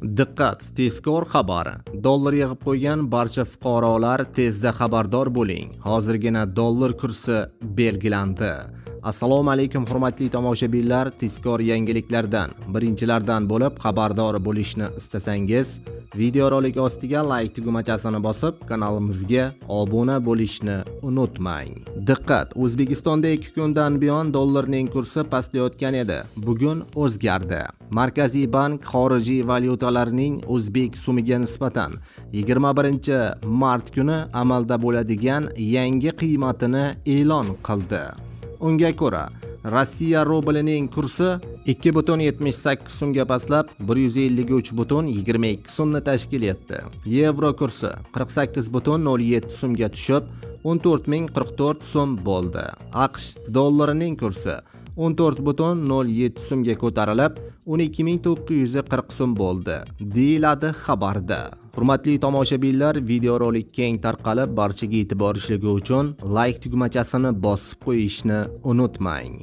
Diqqat, tezkor xabar. Dollar yig'ib qo'ygan barcha fuqarolar tezda xabardor bo'ling. Hozirgina dollar kursi belgilandi. Assalomu alaykum hurmatli tomoshabinlar, tezkor yangiliklardan birinchilardan bo'lib xabardor bo'lishni istasangiz, videorolik ostiga like tugmachasini bosib, kanalimizga obuna bo'lishni unutmang. Diqqat, O'zbekistonda 2 kundan buyon dollarning kursi pastlayotgan edi. Bugun o'zgardi. Markaziy bank xorijiy valyutalarning o'zbek so'miga nisbatan 21-mart kuni amalda bo'ladigan yangi qiymatini e'lon qildi. Unga ko'ra, Rossiya rublining kursi 2,78 so'mga pastlab 153,22 so'mni tashkil etdi. Yevro kursi 48,07 so'mga tushib 14,044 so'm bo'ldi. AQSh dollarining kursi 14,07 so'mga ko'tarilib 12,940 so'm bo'ldi, deyiladi xabarda. Hurmatli tomoshabinlar, videorolik keng tarqalib barchaga e'tibor ishligi uchun like tugmachasini bosib qo'yishni unutmang.